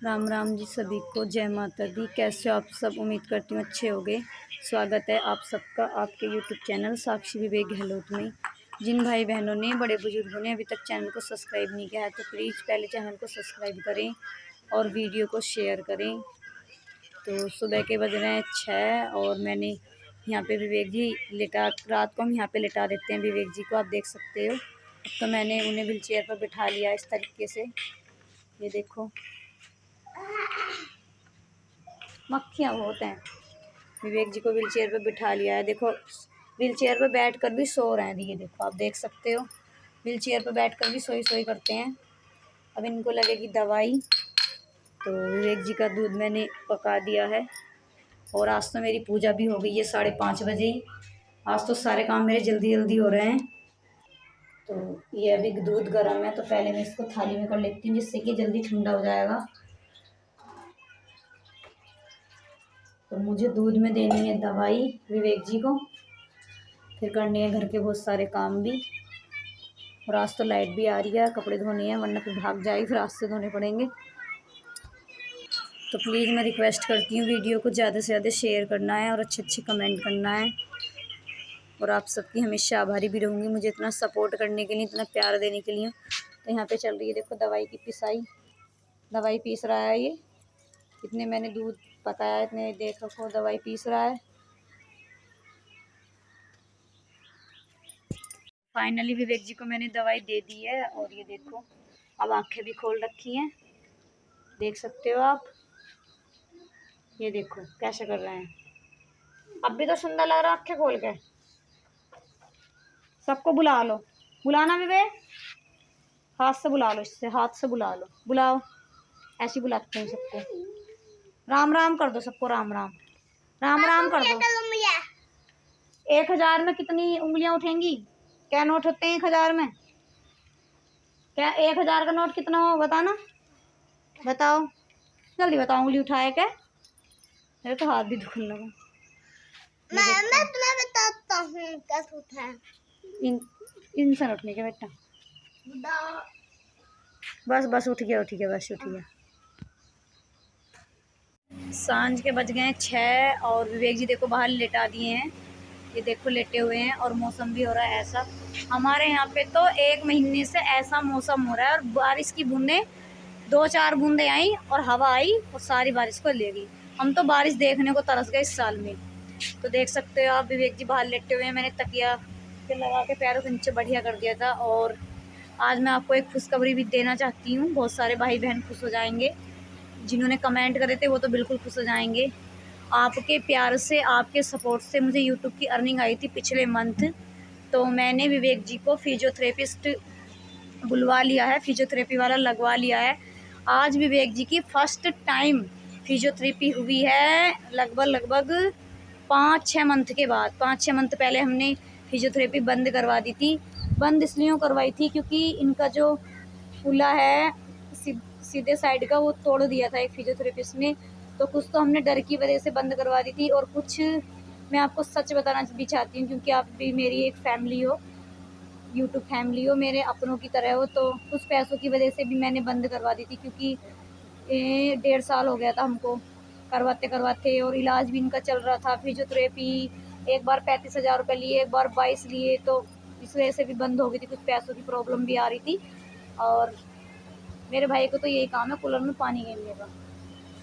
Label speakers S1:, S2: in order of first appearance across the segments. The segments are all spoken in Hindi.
S1: राम राम जी सभी को, जय माता दी। कैसे हो आप सब? उम्मीद करती हूँ अच्छे होंगे। स्वागत है आप सबका आपके यूट्यूब चैनल साक्षी विवेक गहलोत में। जिन भाई बहनों ने, बड़े बुजुर्गों ने अभी तक चैनल को सब्सक्राइब नहीं किया है तो प्लीज़ पहले चैनल को सब्सक्राइब करें और वीडियो को शेयर करें। तो सुबह के बज रहे हैं 6 और मैंने यहाँ पे विवेक जी लेटा, रात को हम यहाँ पे लेटा देते हैं विवेक जी को, आप देख सकते हो। तो मैंने उन्हें व्हील चेयर पर बिठा लिया इस तरीके से। ये देखो मक्खियाँ बहुत हैं। विवेक जी को व्हील चेयर पर बिठा लिया है। देखो व्हील चेयर पर बैठ कर भी सो रहे हैं। ये देखो आप देख सकते हो, व्हील चेयर पर बैठ कर भी सोई सोई करते हैं। अब इनको लगेगी दवाई। तो विवेक जी का दूध मैंने पका दिया है और आज तो मेरी पूजा भी हो गई है 5:30 बजे ही। आज तो सारे काम मेरे जल्दी जल्दी हो रहे हैं। तो ये अभी दूध गर्म है तो पहले मैं इसको थाली में कर लेती हूँ जिससे कि जल्दी ठंडा हो जाएगा। तो मुझे दूध में देनी है दवाई विवेक जी को, फिर करनी है घर के बहुत सारे काम भी। और आज तो लाइट भी आ रही है, कपड़े धोने हैं वरना फिर भाग जाएगी, फिर आज से धोने पड़ेंगे। तो प्लीज़ मैं रिक्वेस्ट करती हूँ वीडियो को ज़्यादा से ज़्यादा शेयर करना है और अच्छे अच्छे कमेंट करना है। और आप सबकी हमेशा आभारी भी रहूँगी मुझे इतना सपोर्ट करने के लिए, इतना प्यार देने के लिए। तो यहाँ पे चल रही है देखो दवाई की पिसाई, दवाई पीस रहा है ये। इतने मैंने दूध पकाया है, इतने देखो दवाई पीस रहा है। फाइनली विवेक जी को मैंने दवाई दे दी है और ये देखो अब आंखें भी खोल रखी हैं, देख सकते हो आप। ये देखो कैसे कर रहे हैं, अब भी तो सुंदर लग रहा है आंखें खोल के। सबको बुला लो, बुलाना विवेक, हाथ से बुला लो, इससे हाथ से बुला लो, बुलाओ। ऐसे बुलाते हैं सबको। राम राम कर दो सबको, राम राम, राम राम कर दो। 1000 में कितनी उंगलियां उठेंगी? क्या नोट होते हैं 1000 में? क्या 1000 का नोट कितना हो बताना, बताओ जल्दी बताओ। उंगली उठाए क्या? मेरे तो हाथ भी दुखने लगा। मैं तुम्हें बताता हूँ कैसे उठाए। इनसे उठने के बेटा, बस बस उठ गया बस उठ गया। सांझ के बज गए 6 और विवेक जी देखो बाहर लेटा दिए हैं। ये देखो लेटे हुए हैं और मौसम भी हो रहा है ऐसा। हमारे यहाँ पे तो 1 महीने से ऐसा मौसम हो रहा है और बारिश की बूंदें 2-4 बूंदें आई और हवा आई और सारी बारिश को ले गई। हम तो बारिश देखने को तरस गए इस साल में। तो देख सकते हो आप विवेक जी बाहर लेटे हुए हैं। मैंने तकिया के लगा के पैरों के नीचे बढ़िया कर दिया था। और आज मैं आपको एक खुशखबरी भी देना चाहती हूँ। बहुत सारे भाई बहन खुश हो जाएंगे, जिन्होंने कमेंट करे थे वो तो बिल्कुल खुश हो जाएंगे। आपके प्यार से, आपके सपोर्ट से मुझे यूट्यूब की अर्निंग आई थी पिछले मंथ। तो मैंने विवेक जी को फिजियोथेरेपिस्ट बुलवा लिया है, फिजियोथेरेपी वाला लगवा लिया है। आज विवेक जी की फर्स्ट टाइम फिजियोथेरेपी हुई है, लगभग 5-6 मंथ के बाद। 5-6 मंथ पहले हमने फिजियोथेरेपी बंद करवा दी थी। बंद इसलिए करवाई थी क्योंकि इनका जो फूला है सीधे साइड का, वो तोड़ दिया था एक फिजियोथेरेपिस्ट ने। तो कुछ तो हमने डर की वजह से बंद करवा दी थी और कुछ मैं आपको सच बताना भी चाहती हूँ क्योंकि आप भी मेरी एक फैमिली हो, यूट्यूब फैमिली हो, मेरे अपनों की तरह हो। तो कुछ पैसों की वजह से भी मैंने बंद करवा दी थी क्योंकि 1.5 साल हो गया था हमको करवाते करवाते और इलाज भी इनका चल रहा था। फिजियोथेरेपी एक बार 35,000 रुपये लिए, एक बार 22 लिए, तो इस वजह से भी बंद हो गई थी। कुछ पैसों की प्रॉब्लम भी आ रही थी। और मेरे भाई को तो यही काम है कूलर में पानी गिरने का।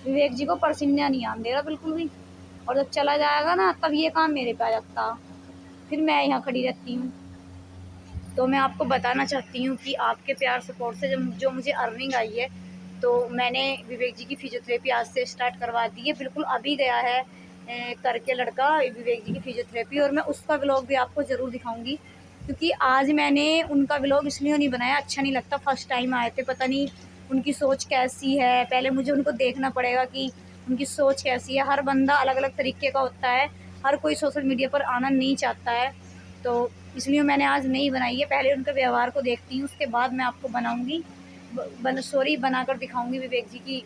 S1: विवेक जी को पसीना नहीं आने दे रहा बिल्कुल भी। और जब चला जाएगा ना तब ये काम मेरे पे आ जाता, फिर मैं यहाँ खड़ी रहती हूँ। तो मैं आपको बताना चाहती हूँ कि आपके प्यार सपोर्ट से जो मुझे अर्निंग आई है, तो मैंने विवेक जी की फिजियोथेरेपी आज से स्टार्ट करवा दी है। बिल्कुल अभी गया है करके लड़का विवेक जी की फिजियोथेरेपी, और मैं उसका व्लॉग भी आपको ज़रूर दिखाऊंगी। क्योंकि आज मैंने उनका व्लॉग इसलिए नहीं बनाया, अच्छा नहीं लगता। फर्स्ट टाइम आए थे, पता नहीं उनकी सोच कैसी है, पहले मुझे उनको देखना पड़ेगा कि उनकी सोच कैसी है। हर बंदा अलग अलग तरीके का होता है, हर कोई सोशल मीडिया पर आना नहीं चाहता है। तो इसलिए मैंने आज नहीं बनाई है। पहले उनके व्यवहार को देखती हूँ, उसके बाद मैं आपको बनाऊँगी बनाकर दिखाऊँगी विवेक जी की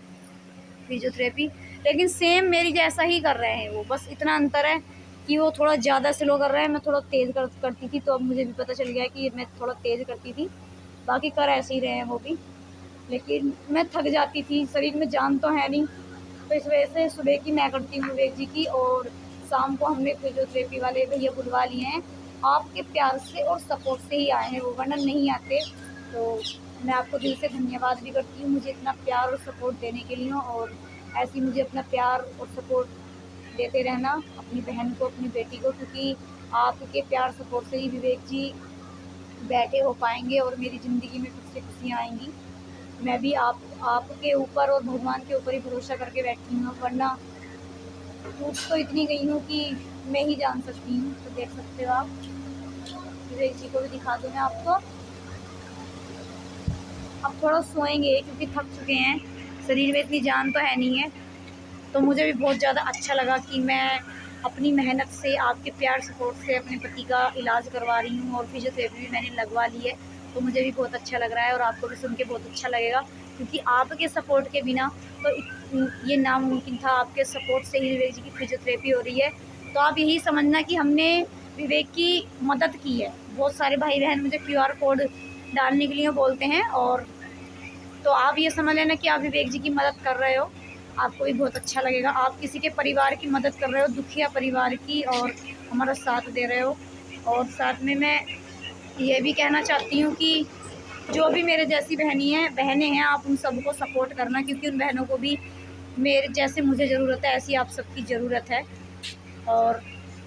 S1: फिजियोथेरेपी। लेकिन सेम मेरी जैसा ही कर रहे हैं वो, बस इतना अंतर है कि वो थोड़ा ज़्यादा स्लो कर रहे हैं, मैं थोड़ा तेज़ करती थी। तो अब मुझे भी पता चल गया कि मैं थोड़ा तेज़ करती थी, बाकी कर ऐसे ही रहे हैं वो भी। लेकिन मैं थक जाती थी, शरीर में जान तो है नहीं, तो इस वजह से सुबह की मैं करती हूँ विवेक जी की, और शाम को हमने फिजियोथेरेपी वाले भैया बुलवा लिए हैं। आपके प्यार से और सपोर्ट से ही आए हैं वो, वरना नहीं आते। तो मैं आपको दिल से धन्यवाद भी करती हूँ मुझे इतना प्यार और सपोर्ट देने के लिए, और ऐसे ही मुझे अपना प्यार और सपोर्ट देते रहना अपनी बहन को, अपनी बेटी को, क्योंकि आपके प्यार सपोर्ट से ही विवेक जी बैठे हो पाएंगे और मेरी ज़िंदगी में कुछ से खुशियाँ आएंगी। मैं भी आपके ऊपर और भगवान के ऊपर ही भरोसा करके बैठी हूँ, वरना टूट तो इतनी गई हूँ कि मैं ही जान सकती हूँ। तो देख सकते हो आप, विवेक जी को भी दिखा दूँ मैं आपको। अब थोड़ा सोएंगे क्योंकि थक चुके हैं, शरीर में इतनी जान तो है नहीं है। तो मुझे भी बहुत ज़्यादा अच्छा लगा कि मैं अपनी मेहनत से, आपके प्यार सपोर्ट से अपने पति का इलाज करवा रही हूँ, और फिजियोथेरेपी भी मैंने लगवा ली है। तो मुझे भी बहुत अच्छा लग रहा है, और आपको भी सुन के बहुत अच्छा लगेगा, क्योंकि आपके सपोर्ट के बिना तो ये नामुमकिन था। आपके सपोर्ट से ही विवेक जी की फिजियोथेरेपी हो रही है। तो आप यही समझना कि हमने विवेक की मदद की है। बहुत सारे भाई बहन मुझे QR कोड डालने के लिए बोलते हैं, और तो आप ये समझ लेना कि आप विवेक जी की मदद कर रहे हो, आपको भी बहुत अच्छा लगेगा। आप किसी के परिवार की मदद कर रहे हो, दुखिया परिवार की, और हमारा साथ दे रहे हो। और साथ में मैं ये भी कहना चाहती हूँ कि जो भी मेरे जैसी बहनें हैं, आप उन सबको सपोर्ट करना, क्योंकि उन बहनों को भी मेरे जैसे मुझे ज़रूरत है, ऐसी आप सबकी ज़रूरत है। और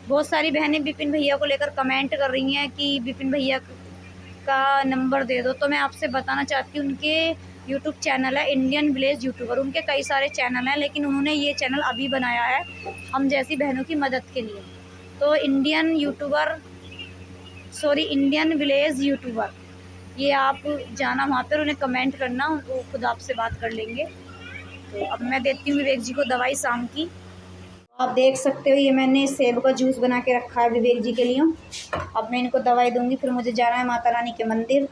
S1: बहुत सारी बहनें विपिन भैया को लेकर कमेंट कर रही हैं कि विपिन भैया का नंबर दे दो। तो मैं आपसे बताना चाहती हूँ, उनके यूट्यूब चैनल है इंडियन विलेज यूट्यूबर, उनके कई सारे चैनल हैं, लेकिन उन्होंने ये चैनल अभी बनाया है हम जैसी बहनों की मदद के लिए। तो इंडियन विलेज यूट्यूबर, ये आप जाना वहाँ पर, उन्हें कमेंट करना, वो खुद आपसे बात कर लेंगे। तो अब मैं देती हूँ विवेक जी को दवाई शाम की। आप देख सकते हो ये मैंने सेब का जूस बना के रखा है विवेक जी के लिए। अब मैं इनको दवाई दूंगी, फिर मुझे जाना है माता रानी के मंदिर।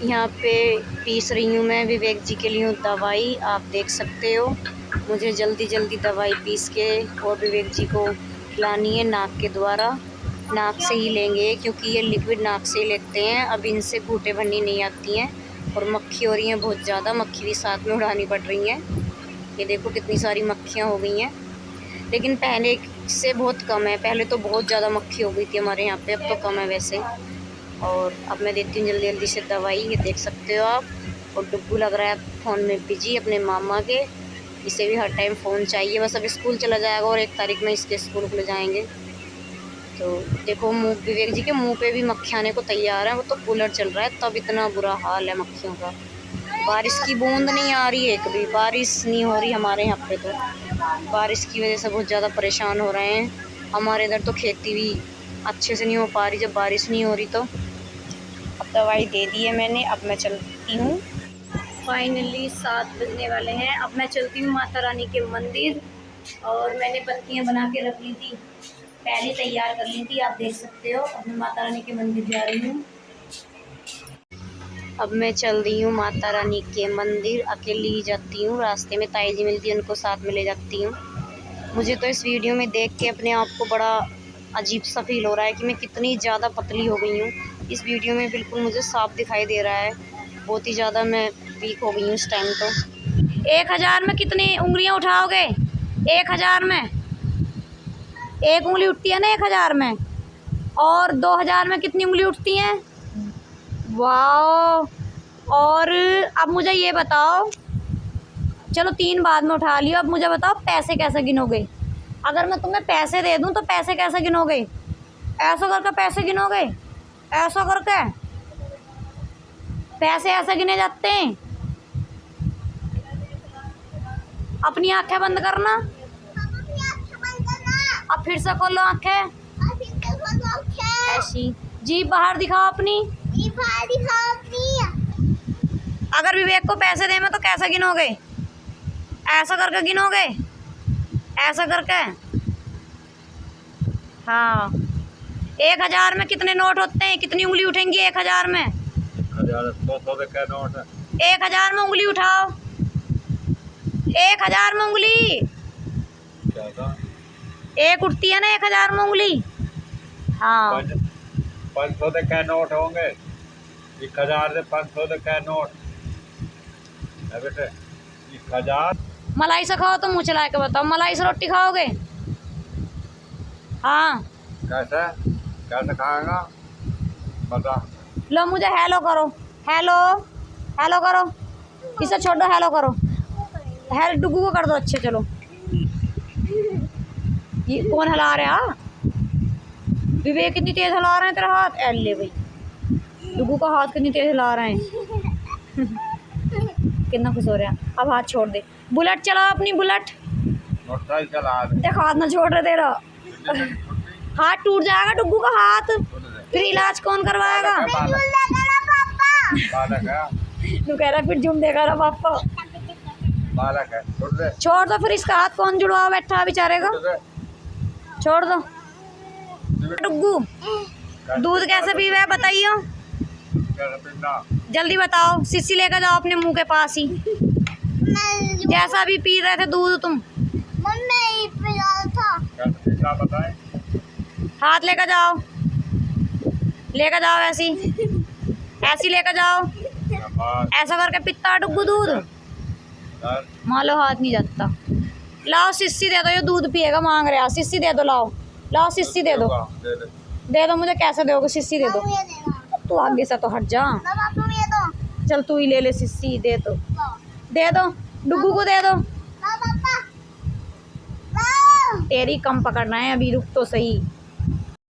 S1: यहाँ पे पीस रही हूँ मैं विवेक जी के लिए दवाई, आप देख सकते हो। मुझे जल्दी जल्दी दवाई पीस के और विवेक जी को खिलानी है नाक के द्वारा। नाक से ही लेंगे क्योंकि ये लिक्विड नाक से ही लेते हैं। अब इनसे घूंटे भरनी नहीं आती हैं, और मक्खी हो रही हैं बहुत ज़्यादा, मक्खी भी साथ में उड़ानी पड़ रही हैं। ये देखो कितनी सारी मक्खियाँ हो गई हैं, लेकिन पहले से बहुत कम है। पहले तो बहुत ज़्यादा मक्खी हो गई थी हमारे यहाँ पे, अब तो कम है वैसे। और अब मैं देती हूँ जल्दी जल्दी से दवाई, ये देख सकते हो आप। और डुब्बू लग रहा है फ़ोन में बिजी अपने मामा के, इसे भी हर टाइम फ़ोन चाहिए। बस अब स्कूल चला जाएगा और 1 तारीख में इसके स्कूल खुल जाएंगे। तो देखो मुँह, विवेक जी के मुँह पे भी मक्खी आने को तैयार है। वो तो कूलर चल रहा है तब इतना बुरा हाल है मक्खियों का। बारिश की बूंद नहीं आ रही है, कभी बारिश नहीं हो रही हमारे यहाँ पे। तो बारिश की वजह से बहुत ज़्यादा परेशान हो रहे हैं। हमारे इधर तो खेती भी अच्छे से नहीं हो पा रही जब बारिश नहीं हो रही। तो अब दवाई दे दी है मैंने, अब मैं चलती हूँ। फाइनली 7 बजने वाले हैं। अब मैं चलती हूँ माता रानी के मंदिर, और मैंने बत्तियाँ बना के रख ली थी, पहले तैयार कर ली थी, आप देख सकते हो। अब मैं माता रानी के मंदिर जा रही हूँ। अब मैं चल रही हूँ माता रानी के मंदिर, अकेली ही जाती हूँ। रास्ते में ताई जी मिलती है, उनको साथ में ले जाती हूँ। मुझे तो इस वीडियो में देख के अपने आप को बड़ा अजीब सा फील हो रहा है कि मैं कितनी ज़्यादा पतली हो गई हूँ। इस वीडियो में बिल्कुल मुझे साफ दिखाई दे रहा है, बहुत ही ज़्यादा मैं वीक हो गई हूँ इस टाइम। तो 1000 में कितनी उंगलियाँ उठाओगे? 1000 में 1 उंगली उठती है ना 1000 में, और 2000 में कितनी उंगली उठती हैं? वाह। और अब मुझे ये बताओ, चलो 3 बाद में उठा लियो, अब मुझे बताओ पैसे कैसे गिनोगे? अगर मैं तुम्हें पैसे दे दूं तो पैसे कैसे गिनोगे? ऐसा करके पैसे गिनोगे? ऐसा करके पैसे ऐसे गिने जाते हैं? अपनी आंखें बंद करना, अब फिर से खोलो आंखें, ऐसी जीभ बाहर दिखाओ अपनी। अगर विवेक को पैसे दे मैं तो कैसे गिनोगे? ऐसा करके गिनोगे, ऐसा करके। हाँ, 1000 में कितने नोट होते हैं? कितनी उंगली उठेंगी 1000 में?
S2: 1,000 का नोट है।
S1: 1000 में उंगली उठाओ, 1000 में उंगली एक उठती है ना 1000 में उंगली। हाँ,
S2: 500 का नोट होंगे, 1000 से 500 का नोट। है बेटे ये खजा
S1: मलाई से खाओ तो मुँह चला के बताओ, मलाई से रोटी खाओगे? हाँ
S2: कैसे कैसे खाएगा बता।
S1: लो मुझे हेलो करो, हेलो हेलो करो, इसे छोड़ दो, हेलो करो, हेलो डुगू को कर दो। अच्छे चलो, ये कौन हिला रहा है? विवेक कितनी तेज हिला रहे हैं तेरा हाथ। एले भाई डुगू का हाथ कितनी तेज हिला रहे हैं। कितना खुश हो रहा है। अब हाथ छोड़ दे। बुलेट चलाओ अपनी, बुलेट
S2: मोटरसाइकिल चला दे।
S1: देख हाथ ना छोड़ रहे तेरा, हाथ टूट जाएगा डुगू का हाथ, फिर इलाज कौन करवाएगा?
S2: बालक है
S1: तू कह रहा फिर जुम देगा ना पापा।
S2: बालक है छोड़ दे
S1: छोड़ दो, फिर इसका हाथ कौन जुड़वा बैठा बेचारे का?
S2: छोड़ दे।
S1: छोड़ दो। डुगू दूध कैसे पीवे बताइए,
S2: कैसे पीना
S1: जल्दी बताओ। सिस्सी लेकर जाओ अपने मुंह के पास ही, जैसा भी पी रहे थे दूध तुम।
S2: कैसे पीना बताए।
S1: हाथ लेकर जाओ, लेकर जाओ, ऐसी ऐसी लेकर जाओ, ऐसा करके पिता है डुगू दूध। मान लो हाथ नहीं जाता। लाओ सिस्सी दे दो, ये दूध पिएगा मांग रहा। सिस्सी दे दो, लाओ लाओ सिस्सी दे दो, दे दो मुझे। कैसे दोगे? सिस्सी दे दो। तू आगे से तो हट जा, चल तू ही ले ले सिस्सी। दे दो, दे दो डुगू को, दे दो। तेरी कम पकड़ना है अभी, रुक तो सही।